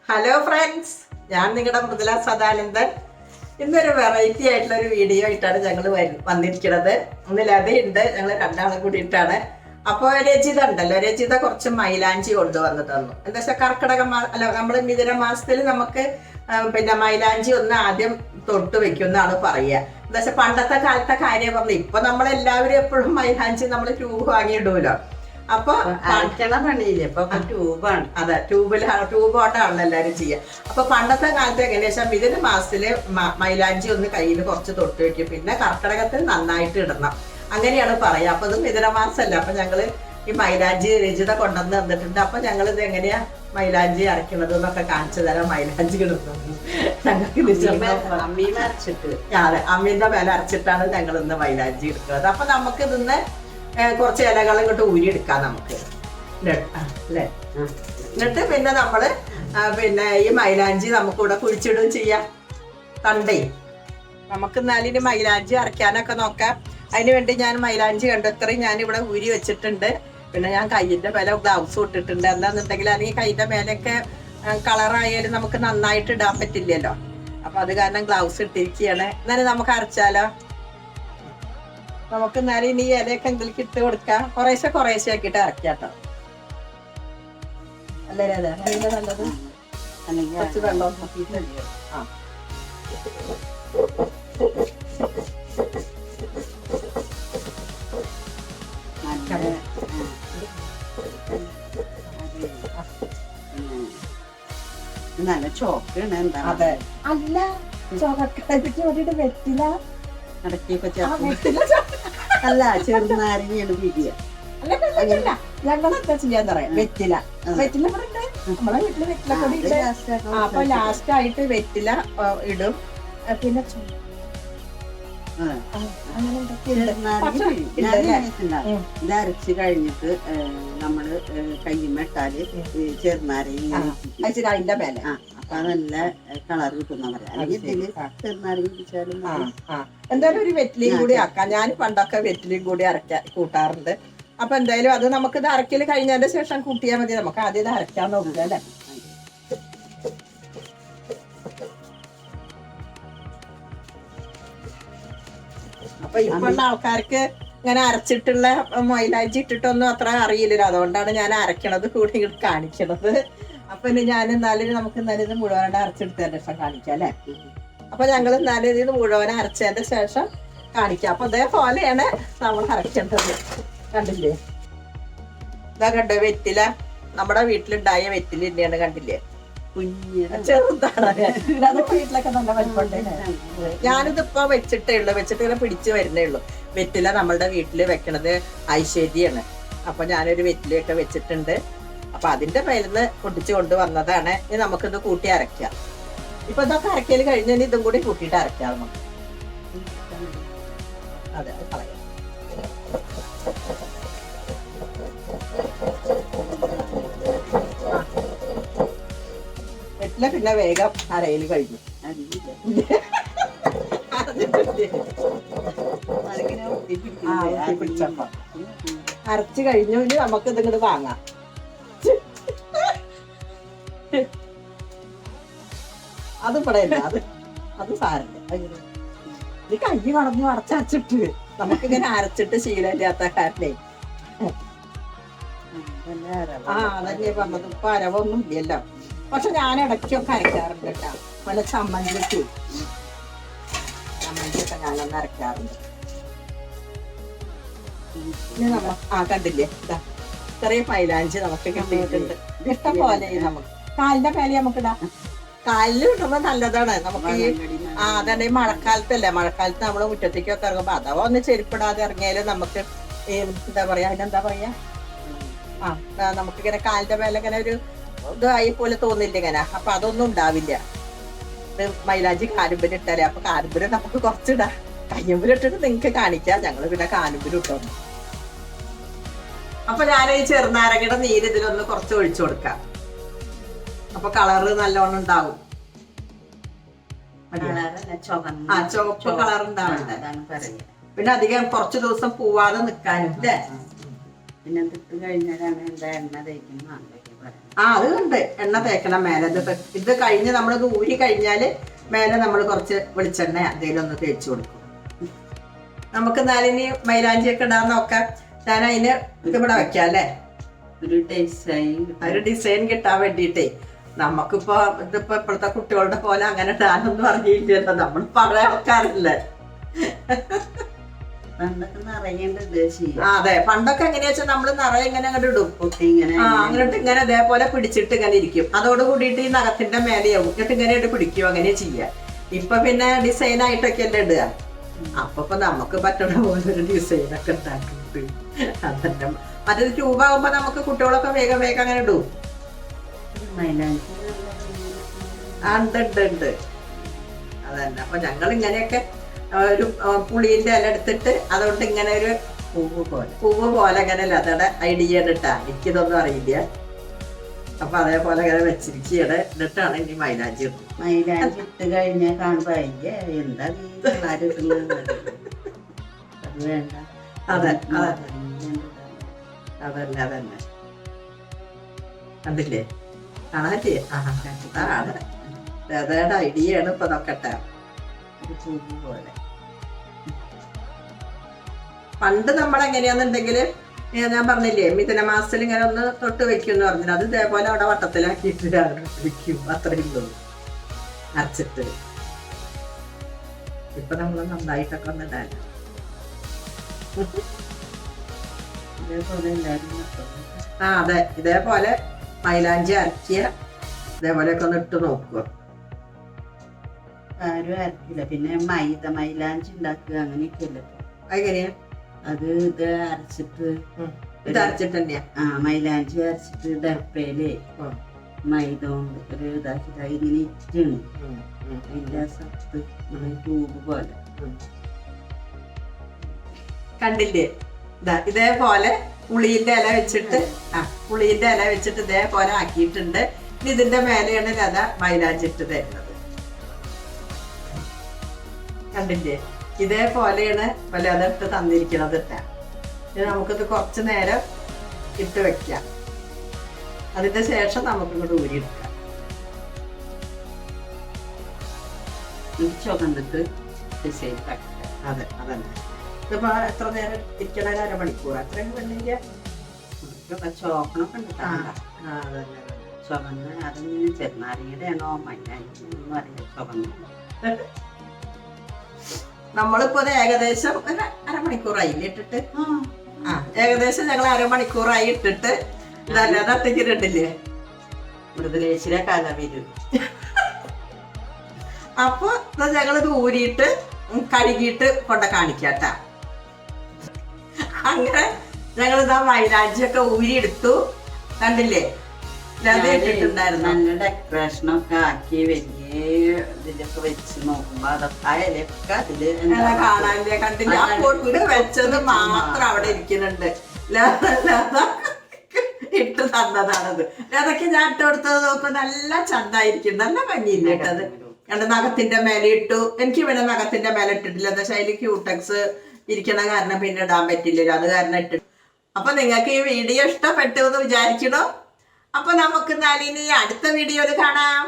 Hello friends, ഞാൻ നിങ്ങളുടെ മൃദുല സദാനന്ദൻ. ഇന്നൊരു വെറൈറ്റി ആയിട്ടുള്ള ഒരു വീഡിയോ ആയിട്ടാണ് ഞങ്ങൾ വന്നിരിക്കുന്നത്. ഒന്ന് ലതയുണ്ട്, ഞങ്ങൾ രണ്ടാളും കൂടിയിട്ടാണ്. അപ്പോൾ രചിത ഉണ്ടല്ലോ, രചിത കുറച്ച് മൈലാഞ്ചി കൊണ്ടുവന്നിട്ട് തന്നു. എന്താ വെച്ചാൽ കർക്കിടക അല്ല, നമ്മൾ മിഥുന മാസത്തിൽ നമുക്ക് പിന്നെ മൈലാഞ്ചി ഒന്ന് ആദ്യം തൊട്ട് വെക്കും എന്നാണ് പറയുക. എന്താ വെച്ചാൽ പണ്ടത്തെ കാലത്തെ കാര്യം പറഞ്ഞു. ഇപ്പൊ നമ്മളെല്ലാവരും എപ്പോഴും മൈലാഞ്ചി നമ്മൾ ട്യൂബ് വാങ്ങിയിടുമല്ലോ. അപ്പൊ പണിയില്ലേ, ഇപ്പൊ ട്യൂബാണ്. അതെ, ട്യൂബ് കൊണ്ടാണല്ലോ എല്ലാവരും ചെയ്യുക. അപ്പൊ പണ്ടത്തെ കാലത്ത് ഏകദേശം ഇതിന് മാസത്തില് മൈലാഞ്ചി ഒന്ന് കയ്യിൽ കുറച്ച് തൊട്ട് വെക്കും, പിന്നെ കർക്കിടകത്തിൽ നന്നായിട്ട് ഇടണം, അങ്ങനെയാണ് പറയാ. അപ്പൊ ഇത് മിഥുന മാസമല്ല. അപ്പൊ ഞങ്ങള് ഈ മൈലാഞ്ചി രചിത കൊണ്ടുവന്ന് തന്നിട്ടുണ്ട്. അപ്പൊ ഞങ്ങൾ ഇത് എങ്ങനെയാ മൈലാഞ്ചി അരയ്ക്കുന്നത് എന്നൊക്കെ കാണിച്ചു തരാം. മൈലാഞ്ചി ഇടുന്നത് ഞങ്ങൾക്ക് അതെ, അമ്മീന്റെ മേലെ അരച്ചിട്ടാണ് ഞങ്ങൾ ഇന്ന് മൈലാഞ്ചി എടുക്കുന്നത്. അപ്പൊ നമുക്ക് ഇതിന്ന് കുറച്ച് ഇലകൾ ഇങ്ങോട്ട് ഊരിയെടുക്കാം നമുക്ക്, അല്ലേ? എന്നിട്ട് പിന്നെ നമ്മള് പിന്നെ ഈ മൈലാഞ്ചി നമുക്കിവിടെ കുഴിച്ചിടുകയും ചെയ്യാം. തണ്ടേ നമുക്ക് എന്നാലും മൈലാഞ്ചി അരയ്ക്കാനൊക്കെ നോക്കാം. അതിന് വേണ്ടി ഞാൻ മൈലാഞ്ചി കണ്ടെത്രയും ഞാനിവിടെ ഊരി വെച്ചിട്ടുണ്ട്. പിന്നെ ഞാൻ കയ്യിന്റെ മേലെ ഗ്ലൗസ് ഇട്ടിട്ടുണ്ട്. എന്താന്നുണ്ടെങ്കിൽ അല്ലെങ്കിൽ കയ്യിന്റെ മേലൊക്കെ കളറായാലും നമുക്ക് നന്നായിട്ട് ഇടാൻ പറ്റില്ലല്ലോ. അപ്പൊ അത് കാരണം ഗ്ലൗസ് ഇട്ടിരിക്കുകയാണ്. എന്നാലും നമുക്ക് അരച്ചാലോ? നമുക്ക് എന്നാലും ഇനി ഇലയൊക്കെ എന്തെങ്കിലും ഇട്ട് കൊടുക്കാം. കുറേശ്ശെ ആക്കിയിട്ട് അരക്കാട്ടോ, അല്ലേ? അതിന്റെ നല്ലത് കുറച്ച് വെള്ളം നോക്കിയിട്ട് നല്ല ചോക്കാണ്. എന്താ അതെ, അല്ല ചോക്കട്ടിട്ട് വേണ്ടിട്ട് വെറ്റില ഇടയ്ക്കൊക്കെ ചേർത്ത് അല്ല, ചെറുനാരങ്ങയാണ് പിരിയ. ഞങ്ങളെന്താ ചെയ്യാൻ പറയാം, വെറ്റില ഇവിടെ ഉണ്ട്, നമ്മളെ വീട്ടില് വെറ്റില പൊടി ഉണ്ട്. അപ്പൊ ലാസ്റ്റ് ആയിട്ട് വെറ്റില ഇടും. പിന്നെ ഇത് അരച്ച് കഴിഞ്ഞിട്ട് നമ്മള് കയ്യുമെട്ടാല് ചെറുനാരങ്ങ അതിന്റെ മേലെ അപ്പൊ നല്ല കളർ കിട്ടുന്ന പറയാം. അല്ലെങ്കിൽ ഇതില് ചെറുനാരങ്ങ പിടിച്ചാലും എന്തായാലും ഒരു വെറ്റിലയും കൂടി ആക്കാം. ഞാൻ പണ്ടൊക്കെ വെറ്റിലയും കൂടി കൂട്ടാറുണ്ട്. അപ്പൊ എന്തായാലും അത് നമുക്ക് ഇത് അരക്കല് കഴിഞ്ഞതിന്റെ ശേഷം കൂട്ടിയാൽ മതി. നമുക്ക് ആദ്യം ഇത് അരക്കാൻ നോക്കുക, അല്ലേ? അപ്പൊ ഇപ്പോഴുള്ള ആൾക്കാർക്ക് ഇങ്ങനെ അരച്ചിട്ടുള്ള മൈലാഞ്ചി ഇട്ടിട്ടൊന്നും അത്ര അറിയില്ലല്ലോ. അതുകൊണ്ടാണ് ഞാൻ അരക്കണത് കൂടി കാണിക്കണത്. അപ്പൊ ഇനി ഞാൻ എന്നാലും നമുക്ക് എന്നാലും ഇത് മുഴുവനായിട്ട് അരച്ചെടുത്തതിന്റെ ശേഷം കാണിക്കാം, അല്ലെ? അപ്പൊ ഞങ്ങൾ എന്നാലും ഇത് മുഴുവൻ അരച്ചതിന്റെ ശേഷം കാണിക്കാം. അപ്പൊ അതേപോലെയാണ് നമ്മൾ അരക്കേണ്ടത്. കണ്ടില്ലേ? ഇതാ കണ്ടോ വെറ്റില, നമ്മുടെ വീട്ടിലുണ്ടായ വെറ്റില തന്നെയാണ്. കണ്ടില്ലേ? ചെറുതാണ്. വീട്ടിലൊക്കെ നല്ല വലിപ്പമുണ്ട്. ഞാനിതിപ്പോ വെച്ചിട്ടേ ഉള്ളു, വെച്ചിട്ട് ഇങ്ങനെ പിടിച്ചു വരുന്നേ ഉള്ളു. വെറ്റില നമ്മളുടെ വീട്ടില് വെക്കണത് ഐശ്വര്യാണ്. അപ്പൊ ഞാനൊരു വെറ്റിലയൊക്കെ വെച്ചിട്ടുണ്ട്. അപ്പൊ അതിന്റെ മേലിന്ന് പൊട്ടിച്ചു കൊണ്ടുവന്നതാണ്. ഇനി നമുക്കിത് കൂട്ടി അരയ്ക്കാം. ഇപ്പൊ ഇതൊക്കെ അരക്കല് കഴിഞ്ഞാൽ ഇതും കൂടി കൂട്ടിയിട്ട് അരയ്ക്കാം നമുക്ക്. അതെ, അത് കളയാം. വെറ്റില പിന്നെ വേഗം അരയിൽ കഴിഞ്ഞു. അരച്ച് കഴിഞ്ഞു. ഇനി നമുക്ക് ഇതിങ്ങോട്ട് വാങ്ങാം. അത് ഇവിടെ ഇല്ല, അത് സാരല്ല. ഇത് കൈ കടഞ്ഞു അടച്ചരച്ചിട്ട് നമുക്കിങ്ങനെ അരച്ചിട്ട് ശീലമില്ലാത്ത കാരണേ അതന്നെ പറഞ്ഞത്. ഇപ്പൊ അരവൊന്നും ഇല്ലല്ലോ. പക്ഷെ ഞാൻ ഇടയ്ക്കൊക്കെ അരയ്ക്കാറുണ്ട് കേട്ടോ. പല ചമ്മന്തിയൊക്കെ ഞാനൊന്ന് അരയ്ക്കാറുണ്ട്. ഇനി നമ്മൾ കണ്ടില്ലേ, ഇതാ ഇത്രയും മൈലാഞ്ചി നമുക്ക് കിട്ടിയിട്ടുണ്ട്. ഇഷ്ടം പോലെ നമുക്ക് കാലിന്റെ മേലെ നമുക്കിടാം. കാലിൽ ഇടുമ്പോ നല്ലതാണ് നമുക്ക്. അതന്നെ, ഈ മഴക്കാലത്തല്ലേ, മഴക്കാലത്ത് നമ്മള് മുറ്റത്തേക്കൊക്കെ ഇറങ്ങുമ്പോ അഥവാ ഒന്ന് ചെരുപ്പിടാതെ ഇറങ്ങിയാലും നമുക്ക് എന്താ പറയാ, അതിനെന്താ പറയാ, നമുക്കിങ്ങനെ കാലിന്റെ മേലെ ഇങ്ങനെ ഒരു ഇതായി പോലെ തോന്നില്ല ഇങ്ങനെ. അപ്പൊ അതൊന്നും ഉണ്ടാവില്ല. മൈലാഞ്ചി കാലുമ്പിലിട്ടല്ലേ. അപ്പൊ കാലുമ്പില് നമുക്ക് കുറച്ചിടാം. കയ്യുമ്പിലിട്ടിട്ട് നിങ്ങക്ക് കാണിക്കാം. ഞങ്ങള് പിന്നെ കാലുമ്പിലിട്ടോ. അപ്പൊ ഞാൻ ഈ ചെറുനാരങ്ങയുടെ നീര് ഇതിലൊന്ന് കുറച്ച് ഒഴിച്ചു കൊടുക്കാം. അപ്പൊ കളറ് നല്ലോണം ഉണ്ടാവും. ചുവപ്പ് കളർ ഉണ്ടാവണ്ടേ. പിന്നെ അധികം കുറച്ച് ദിവസം പോവാതെ നിക്കാനും, അല്ലേ? പിന്നെ ഇട്ട് കഴിഞ്ഞാലാണ് എന്താ എണ്ണ തേക്കുന്നത്. അത് ഉണ്ട്, എണ്ണ തേക്കണം മേലെ. ഇത് കഴിഞ്ഞ് നമ്മളിത് ഊരി കഴിഞ്ഞാല് മേലെ നമ്മൾ കുറച്ച് വെളിച്ചെണ്ണ എന്തെങ്കിലും ഒന്ന് തേച്ച് കൊടുക്കും. നമുക്ക് എന്നാലിനി മൈലാഞ്ചി ഒക്കെ ഇടാൻ നോക്കാം. ഞാൻ അതിന് ഇതിവിടെ വെക്കാം അല്ലേ, ഒരു ഡിസൈൻ കിട്ടാൻ വേണ്ടിയിട്ടേ. നമുക്കിപ്പോ ഇതിപ്പോ ഇപ്പോഴത്തെ കുട്ടികളുടെ പോലെ അങ്ങനെ ഇടാനൊന്നും അറിയില്ലല്ലോ, നമ്മൾ പറയാൻ വെക്കാറില്ലേ. അതെ, പണ്ടൊക്കെ എങ്ങനെയാ വെച്ചാൽ നമ്മള് നിറയെ ഇങ്ങനെ അങ്ങോട്ട് ഇടും, അങ്ങോട്ട് ഇങ്ങനെ ഇതേപോലെ പിടിച്ചിട്ട് ഇങ്ങനെ ഇരിക്കും. അതോട് കൂടിയിട്ട് ഈ നഖത്തിന്റെ മേലെയാവും, എന്നിട്ട് ഇങ്ങനെ ഇട്ട് പിടിക്കും, അങ്ങനെ ചെയ്യാ. ഇപ്പൊ പിന്നെ ഡിസൈൻ ആയിട്ടൊക്കെ അല്ലേ ഇടുക. അപ്പൊ നമുക്ക് പറ്റുന്ന പോലെ ഒരു ഡിസൈനൊക്കെ ഉണ്ടാക്കിയിട്ട് അതന്നെ. മറ്റൊരു ട്യൂബാകുമ്പോ നമുക്ക് കുട്ടികളൊക്കെ വേഗം വേഗം അങ്ങനെ ഇടും. ഉണ്ട് അതന്നെ. അപ്പൊ ഞങ്ങൾ ഇങ്ങനെയൊക്കെ ഒരു പുളിന്റെ ഇല എടുത്തിട്ട് അതുകൊണ്ട് ഇങ്ങനെ ഒരു പൂവ് പോലെ അങ്ങനെ ലതയുടെ ഐഡിയ ഇട്ടാ, എനിക്കിതൊന്നും അറിയില്ല. അപ്പൊ അതേപോലെ ഇങ്ങനെ വെച്ചിരിക്കുകയാണ്. എന്നിട്ടാണ് ഇനി മൈലാഞ്ചി ഇട്ട് കഴിഞ്ഞാൽ കാണുമ്പോ എന്താ വേണ്ട. അതന്നെ കണ്ടില്ലേ, കാണാല്ലേ. അതാണ് ലതയുടെ ഐഡിയ ആണ് ഇപ്പൊ നോക്കട്ടെ. പൂവ് പോലെ പണ്ട് നമ്മളെങ്ങനെയാന്നുണ്ടെങ്കിൽ ഞാൻ പറഞ്ഞില്ലേ മിഥുന മാസത്തിൽ ഇങ്ങനെ ഒന്ന് തൊട്ട് വെക്കും എന്ന് പറഞ്ഞില്ല, അത് ഇതേപോലെ അവിടെ വട്ടത്തിലാക്കിയിട്ട് വെക്കും, അത്രയും ഉള്ളൂ അരച്ചിട്ട്. ഇപ്പൊ നമ്മള് നന്നായിട്ടൊക്കെ ഒന്ന് ഇടാൻ അതെ, ഇതേപോലെ മൈലാഞ്ചി അരക്കിയ ഇതേപോലെയൊക്കെ ഒന്ന് ഇട്ട് നോക്കുക. ആരും അരക്കില്ല. പിന്നെ മൈലാഞ്ചി ഉണ്ടാക്കുക അങ്ങനെയൊക്കെയല്ലേ. എങ്ങനെയാ അത് ഇത് അരച്ചിട്ട് തന്നെയാ. മൈലാഞ്ചി അരച്ചിട്ട് ഡപ്പയില് മൈദ കൊണ്ട് ഒരു ഇതാക്കിട്ട് ഇങ്ങനെ ഇറ്റാണ് അതിന്റെ സത്ത് ട്യൂബ് പോലെ. കണ്ടില്ലേ, ഇതേപോലെ പുളിന്റെ ഇല വെച്ചിട്ട് ഇതേപോലെ ആക്കിയിട്ടുണ്ട്. ഇനി ഇതിന്റെ മേലെയാണ് ലത മൈലാഞ്ചിട്ട് തരുന്നത്. കണ്ടില്ലേ, ഇതേപോലെയാണ് ലത ഇട്ട് തന്നിരിക്കുന്നത്. ഇനി നമുക്കിത് കുറച്ച് നേരം ഇട്ട് വെക്കാം. അതിന്റെ ശേഷം നമുക്ക് ഇങ്ങോട്ട് ഊരിയെടുക്കാം. ചുവന്നിട്ട് അതെ അതന്നെ. ഇതിപ്പോ എത്ര നേരം ഇരിക്കണ, 1 അരമണിക്കൂർ അത്രയും വേണ്ടില്ല. ചോക്കണൊക്കെ ഉണ്ട്. ചുവന്ന് അതിന് ചെറുനാരങ്ങയുടെ ആണോ മൈലാഞ്ചി ഒന്നും അറിയില്ല. ചുവന്ന് നമ്മളിപ്പോ ഏകദേശം 1 അരമണിക്കൂറായി ഇട്ടിട്ട്. ഏകദേശം ഞങ്ങൾ 1 മണിക്കൂറായി ഇട്ടിട്ട് തട്ടിക്കിട്ടില്ലേ മൃദുലേശിലെ കലവിരു. അപ്പൊ ഞങ്ങളിത് ഊരിയിട്ട് കഴുകിയിട്ട് കൊണ്ട കാണിക്കാട്ട. അങ്ങനെ ഞങ്ങളിതാ മൈലാഞ്ചിയൊക്കെ ഊരിയെടുത്തു. കണ്ടില്ലേ, ഇട്ടിട്ടുണ്ടായിരുന്നു. നല്ല ഡെക്കറേഷനൊക്കെ ആക്കി വലിയ ഇതിലൊക്കെ വെച്ച് നോക്കുമ്പോ അതൊക്കെ അതില് കാണാനില്ലേ. കണ്ടില്ല, ഒരു വെച്ചത് മാത്രം അവിടെ ഇരിക്കുന്നുണ്ട്. ഇട്ട് തന്നതാണത്. അതൊക്കെ ഞാൻ ഇട്ട് കൊടുത്തത് നോക്കുമ്പോ നല്ല ചന്തായിരിക്കും, നല്ല ഭംഗിയില്ല ഇട്ടത്. കണ്ട് നഖത്തിന്റെ മേലെ ഇട്ടു. എനിക്ക് പിന്നെ നഖത്തിന്റെ മേലെ ഇട്ടിട്ടില്ല, എന്താ വെച്ചാൽ അതിൽ ക്യൂടെക്സ് ഇരിക്കണ കാരണം പിന്നെ ഇടാൻ പറ്റില്ലല്ലോ, അത് കാരണം ഇട്ടിട്ട്. അപ്പൊ നിങ്ങൾക്ക് ഈ വീഡിയോ ഇഷ്ടപ്പെട്ടു എന്ന് വിചാരിക്കണോ? അപ്പൊ നമുക്ക് ഇനി അടുത്ത വീഡിയോയിൽ കാണാം.